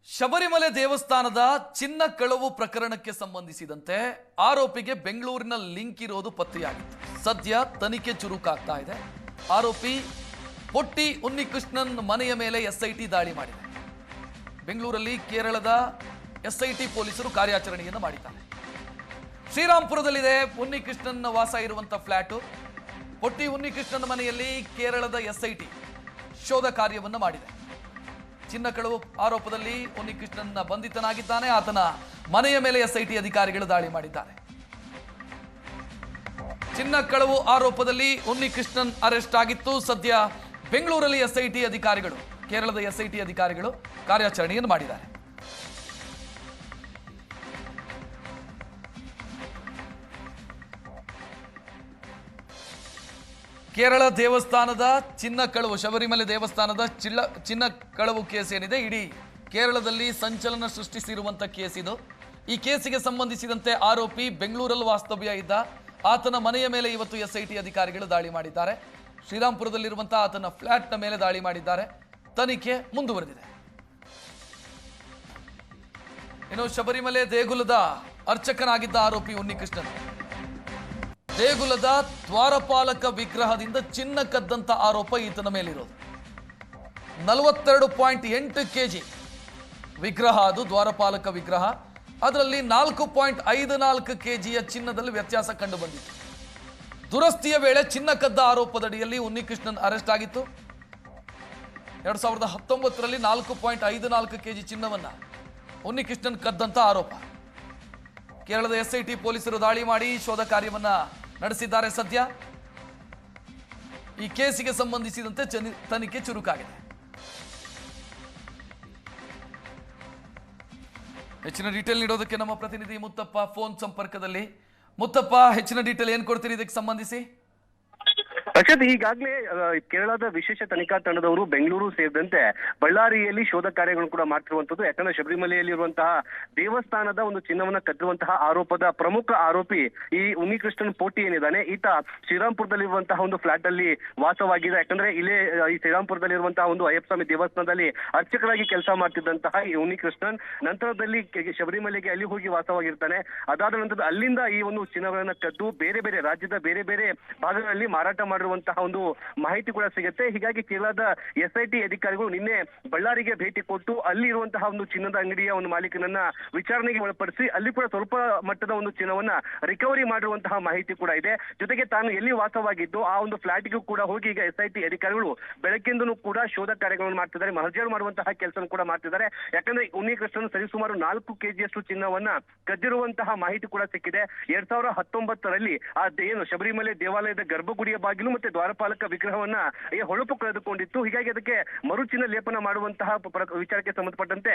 ಶಬರಿಮಲೆ ದೇವಸ್ಥಾನದ ಚಿನ್ನ ಕಳವು ಪ್ರಕರಣಕ್ಕೆ ಸಂಬಂಧಿಸಿದಂತೆ ಆರೋಪಿಗೆ ಬೆಂಗಳೂರಿನ ಲಿಂಕ್ ಇರೋದು ಪತ್ತೆಯಾಗಿತ್ತು. ಸದ್ಯ ತನಿಖೆ ಚುರುಕಾಗ್ತಾ ಇದೆ. ಆರೋಪಿ ಪೊಟ್ಟಿ ಉನ್ನಿಕೃಷ್ಣನ್ ಮನೆಯ ಮೇಲೆ ಎಸ್ಐಟಿ ದಾಳಿ ಮಾಡಿದೆ. ಬೆಂಗಳೂರಲ್ಲಿ ಕೇರಳದ ಎಸ್ಐಟಿ ಪೊಲೀಸರು ಕಾರ್ಯಾಚರಣೆಯನ್ನು ಮಾಡಿದ್ದಾರೆ. ಶ್ರೀರಾಂಪುರದಲ್ಲಿದೆ ಉನ್ನಿಕೃಷ್ಣನ್ ವಾಸ ಇರುವಂತಹ ಫ್ಲಾಟ್. ಪೊಟ್ಟಿ ಉನ್ನಿಕೃಷ್ಣನ್ ಮನೆಯಲ್ಲಿ ಕೇರಳದ ಎಸ್ಐಟಿ ಶೋಧ ಕಾರ್ಯವನ್ನು ಮಾಡಿದೆ. ಚಿನ್ನ ಕಳವು ಆರೋಪದಲ್ಲಿ ಉನ್ನಿಕೃಷ್ಣನ್ ಬಂಧಿತನಾಗಿದ್ದಾನೆ. ಆತನ ಮನೆಯ ಮೇಲೆ ಎಸ್ಐಟಿ ಅಧಿಕಾರಿಗಳು ದಾಳಿ ಮಾಡಿದ್ದಾರೆ. ಚಿನ್ನ ಕಳವು ಆರೋಪದಲ್ಲಿ ಉನ್ನಿಕೃಷ್ಣನ್ ಅರೆಸ್ಟ್ ಆಗಿತ್ತು. ಸದ್ಯ ಬೆಂಗಳೂರಲ್ಲಿ ಎಸ್ಐಟಿ ಅಧಿಕಾರಿಗಳು, ಕೇರಳದ ಎಸ್ಐಟಿ ಅಧಿಕಾರಿಗಳು ಕಾರ್ಯಾಚರಣೆಯನ್ನು ಮಾಡಿದ್ದಾರೆ. ಕೇರಳ ದೇವಸ್ಥಾನದ ಚಿನ್ನ ಕಳವು, ಶಬರಿಮಲೆ ದೇವಸ್ಥಾನದ ಚಿನ್ನ ಕಳವು ಕೇಸ್ ಏನಿದೆ, ಇಡೀ ಕೇರಳದಲ್ಲಿ ಸಂಚಲನ ಸೃಷ್ಟಿಸಿರುವಂಥ ಕೇಸ್ ಇದು. ಈ ಕೇಸಿಗೆ ಸಂಬಂಧಿಸಿದಂತೆ ಆರೋಪಿ ಬೆಂಗಳೂರಲ್ಲಿ ವಾಸ್ತವ್ಯ ಇದ್ದ. ಆತನ ಮನೆಯ ಮೇಲೆ ಇವತ್ತು ಎಸ್ಐಟಿ ಅಧಿಕಾರಿಗಳು ದಾಳಿ ಮಾಡಿದ್ದಾರೆ. ಶ್ರೀರಾಂಪುರದಲ್ಲಿರುವಂತಹ ಆತನ ಫ್ಲಾಟ್ನ ಮೇಲೆ ದಾಳಿ ಮಾಡಿದ್ದಾರೆ. ತನಿಖೆ ಮುಂದುವರೆದಿದೆ. ಇನ್ನು ಶಬರಿಮಲೆ ದೇಗುಲದ ಅರ್ಚಕನಾಗಿದ್ದ ಆರೋಪಿ ಉನ್ನಿಕೃಷ್ಣನ್ ದೇಗುಲದ ದ್ವಾರಪಾಲಕ ವಿಗ್ರಹದಿಂದ ಚಿನ್ನ ಕದ್ದಂತ ಆರೋಪ ಈತನ ಮೇಲಿರೋದು. 42.8 kg ವಿಗ್ರಹ, ಅದು ದ್ವಾರಪಾಲಕ ವಿಗ್ರಹ. ಅದರಲ್ಲಿ 4.54 kgಯ ಚಿನ್ನದಲ್ಲಿ ವ್ಯತ್ಯಾಸ ಕಂಡು ಬಂದಿತ್ತು. ದುರಸ್ತಿಯ ವೇಳೆ ಚಿನ್ನ ಕದ್ದ ಆರೋಪದಡಿಯಲ್ಲಿ ಉನ್ನಿಕೃಷ್ಣನ್ ಅರೆಸ್ಟ್ ಆಗಿತ್ತು. 2019ರಲ್ಲಿ 4.54 kg ಚಿನ್ನವನ್ನ ಉನ್ನಿಕೃಷ್ಣನ್ ಕದ್ದಂತ ಆರೋಪ. ಕೇರಳದ ಎಸ್ಐಟಿ ಪೊಲೀಸರು ದಾಳಿ ಮಾಡಿ ಶೋಧ ಕಾರ್ಯವನ್ನ ನಡೆಸಿದ್ದಾರೆ. ಸದ್ಯ ಈ ಕೇಸಿಗೆ ಸಂಬಂಧಿಸಿದಂತೆ ತನಿಖೆ ಚುರುಕಾಗಿದೆ. ಹೆಚ್ಚಿನ ಡೀಟೇಲ್ ನೀಡೋದಕ್ಕೆ ನಮ್ಮ ಪ್ರತಿನಿಧಿ ಮುತ್ತಪ್ಪ ಫೋನ್ ಸಂಪರ್ಕದಲ್ಲಿ. ಮುತ್ತಪ್ಪ, ಹೆಚ್ಚಿನ ಡೀಟೇಲ್ ಏನ್ ಕೊಡ್ತೀರಿ ಇದಕ್ಕೆ ಸಂಬಂಧಿಸಿ? ಅಕ್ಷತ್, ಈಗಾಗಲೇ ಕೇರಳದ ವಿಶೇಷ ತನಿಖಾ ತಂಡದವರು ಬೆಂಗಳೂರು ಸೇರಿದಂತೆ ಬಳ್ಳಾರಿಯಲ್ಲಿ ಶೋಧ ಕಾರ್ಯಗಳನ್ನು ಕೂಡ ಮಾಡ್ತಿರುವಂತದ್ದು. ಯಾಕಂದ್ರೆ ಶಬರಿಮಲೆಯಲ್ಲಿರುವಂತಹ ದೇವಸ್ಥಾನದ ಒಂದು ಚಿನ್ನವನ್ನ ಕದ್ದಿರುವಂತಹ ಆರೋಪದ ಪ್ರಮುಖ ಆರೋಪಿ ಈ ಉನ್ನಿಕೃಷ್ಣನ್ ಪೋಟಿ ಏನಿದ್ದಾನೆ, ಈತ ಶ್ರೀರಾಂಪುರದಲ್ಲಿರುವಂತಹ ಒಂದು ಫ್ಲಾಟ್ ಅಲ್ಲಿ ವಾಸವಾಗಿದೆ. ಯಾಕಂದ್ರೆ ಇಲ್ಲೇ ಈ ಶ್ರೀರಾಂಪುರದಲ್ಲಿರುವಂತಹ ಒಂದು ಅಯ್ಯಪ್ಪ ಸ್ವಾಮಿ ದೇವಸ್ಥಾನದಲ್ಲಿ ಅರ್ಚಕರಾಗಿ ಕೆಲಸ ಮಾಡ್ತಿದ್ದಂತಹ ಈ ಉನ್ನಿಕೃಷ್ಣನ್ ನಂತರದಲ್ಲಿ ಶಬರಿಮಲೆಗೆ ಅಲ್ಲಿ ಹೋಗಿ ವಾಸವಾಗಿರ್ತಾನೆ. ಅದಾದ ನಂತರ ಅಲ್ಲಿಂದ ಈ ಒಂದು ಚಿನ್ನವನ್ನ ಕದ್ದು ಬೇರೆ ಬೇರೆ ರಾಜ್ಯದ ಬೇರೆ ಬೇರೆ ಭಾಗಗಳಲ್ಲಿ ಮಾರಾಟ ಮಾಡಿರುವಂತಹ ಒಂದು ಮಾಹಿತಿ ಕೂಡ ಸಿಗುತ್ತೆ. ಹೀಗಾಗಿ ಕೇರಳದ ಎಸ್ಐಟಿ ಅಧಿಕಾರಿಗಳು ನಿನ್ನೆ ಬಳ್ಳಾರಿಗೆ ಭೇಟಿ ಕೊಟ್ಟು ಅಲ್ಲಿ ಇರುವಂತಹ ಒಂದು ಚಿನ್ನದ ಅಂಗಡಿಯ ಒಂದು ಮಾಲೀಕನನ್ನ ವಿಚಾರಣೆಗೆ ಒಳಪಡಿಸಿ ಅಲ್ಲಿ ಕೂಡ ಸ್ವಲ್ಪ ಮಟ್ಟದ ಒಂದು ಚಿನ್ನವನ್ನ ರಿಕವರಿ ಮಾಡಿರುವಂತಹ ಮಾಹಿತಿ ಕೂಡ ಇದೆ. ಜೊತೆಗೆ ತಾನು ಎಲ್ಲಿ ವಾಸವಾಗಿದ್ದು ಆ ಒಂದು ಫ್ಲಾಟ್ಗೂ ಕೂಡ ಹೋಗಿ ಈಗ ಎಸ್ಐಟಿ ಅಧಿಕಾರಿಗಳು ಬೆಳಗ್ಗೆಂದೂ ಕೂಡ ಶೋಧ ಕಾರ್ಯಗಳನ್ನು ಮಾಡ್ತಿದ್ದಾರೆ, ಮಹಜರು ಮಾಡುವಂತಹ ಕೆಲಸ ಕೂಡ ಮಾಡ್ತಿದ್ದಾರೆ. ಯಾಕಂದ್ರೆ ಉನ್ನಿಕೃಷ್ಣನ್ ಸರಿಸುಮಾರು 4 kgಯಷ್ಟು ಚಿನ್ನವನ್ನ ಕದ್ದಿರುವಂತಹ ಮಾಹಿತಿ ಕೂಡ ಸಿಕ್ಕಿದೆ. 2019ರಲ್ಲಿ ಆ ಏನು ಶಬರಿಮಲೆ ದೇವಾಲಯದ ಗರ್ಭಗುಡಿಯ ಬಾಗಿಲು ಮತ್ತೆ ದ್ವಾರಪಾಲಕ ವಿಗ್ರಹವನ್ನ ಹೊಳಪು ಕಳೆದುಕೊಂಡಿತ್ತು. ಹೀಗಾಗಿ ಅದಕ್ಕೆ ಮರುಚಿನ್ನ ಲೇಪನ ಮಾಡುವಂತಹ ವಿಚಾರಕ್ಕೆ ಸಂಬಂಧಪಟ್ಟಂತೆ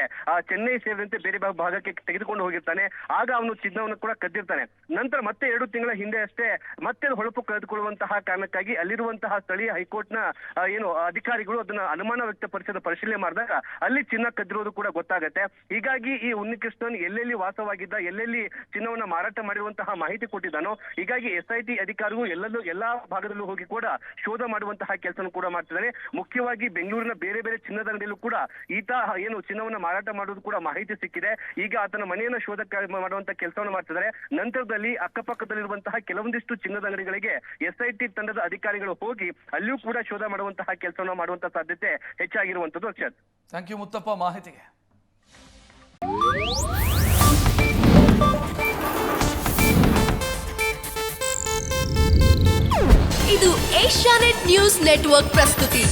ಚೆನ್ನೈ ಸೇರಿದಂತೆ ಬೇರೆ ಭಾಗಕ್ಕೆ ತೆಗೆದುಕೊಂಡು ಹೋಗಿರ್ತಾನೆ. ಆಗ ಅವನು ಚಿನ್ನವನ್ನು ಕೂಡ ಕದ್ದಿರ್ತಾನೆ. ನಂತರ ಮತ್ತೆ 2 ತಿಂಗಳ ಹಿಂದೆ ಅಷ್ಟೇ ಮತ್ತೆ ಹೊಳಪು ಕಳೆದುಕೊಳ್ಳುವಂತಹ ಕಾರಣಕ್ಕಾಗಿ ಅಲ್ಲಿರುವಂತಹ ಸ್ಥಳೀಯ ಹೈಕೋರ್ಟ್ನ ಏನು ಅಧಿಕಾರಿಗಳು ಅದನ್ನ ಅನುಮಾನ ವ್ಯಕ್ತಪಡಿಸಿದ ಪರಿಶೀಲನೆ ಮಾಡಿದಾಗ ಅಲ್ಲಿ ಚಿನ್ನ ಕದ್ದಿರೋದು ಕೂಡ ಗೊತ್ತಾಗತ್ತೆ. ಹೀಗಾಗಿ ಈ ಉನ್ನಿಕೃಷ್ಣನ್ ಎಲ್ಲೆಲ್ಲಿ ವಾಸವಾಗಿದ್ದ, ಎಲ್ಲೆಲ್ಲಿ ಚಿನ್ನವನ್ನ ಮಾರಾಟ ಮಾಡಿರುವಂತಹ ಮಾಹಿತಿ ಕೊಟ್ಟಿದ್ದಾನೋ, ಹೀಗಾಗಿ ಎಸ್ಐಟಿ ಅಧಿಕಾರಿಗಳು ಎಲ್ಲಾ ಭಾಗದಲ್ಲೂ ಹೋಗಿ ಕೂಡ ಶೋಧ ಮಾಡುವಂತಹ ಕೆಲಸ ಕೂಡ ಮಾಡ್ತಿದ್ದಾರೆ. ಮುಖ್ಯವಾಗಿ ಬೆಂಗಳೂರಿನ ಬೇರೆ ಬೇರೆ ಚಿನ್ನದ ಅಂಗಡಿಯಲ್ಲೂ ಕೂಡ ಈತ ಏನು ಚಿನ್ನವನ್ನ ಮಾರಾಟ ಮಾಡೋದು ಕೂಡ ಮಾಹಿತಿ ಸಿಕ್ಕಿದೆ. ಈಗ ಆತನ ಮನೆಯನ್ನ ಶೋಧ ಮಾಡುವಂತಹ ಕೆಲಸವನ್ನು ಮಾಡ್ತಿದ್ದಾರೆ. ನಂತರದಲ್ಲಿ ಅಕ್ಕಪಕ್ಕದಲ್ಲಿರುವಂತಹ ಕೆಲವೊಂದಿಷ್ಟು ಚಿನ್ನದ ಅಂಗಡಿಗಳಿಗೆ ಎಸ್ಐಟಿ ತಂಡದ ಅಧಿಕಾರಿಗಳು ಹೋಗಿ ಅಲ್ಲಿಯೂ ಕೂಡ ಶೋಧ ಮಾಡುವಂತಹ ಕೆಲಸವನ್ನು ಮಾಡುವಂತಹ ಸಾಧ್ಯತೆ ಹೆಚ್ಚಾಗಿರುವಂತದ್ದು. ಅಕ್ಷತ್, ಥ್ಯಾಂಕ್ ಯು ಮುತ್ತಪ್ಪ ಮಾಹಿತಿಗೆ. ಇದು ಏಷ್ಯಾನೆಟ್ ನ್ಯೂಸ್ ನೆಟ್ವರ್ಕ್ ಪ್ರಸ್ತುತಿ.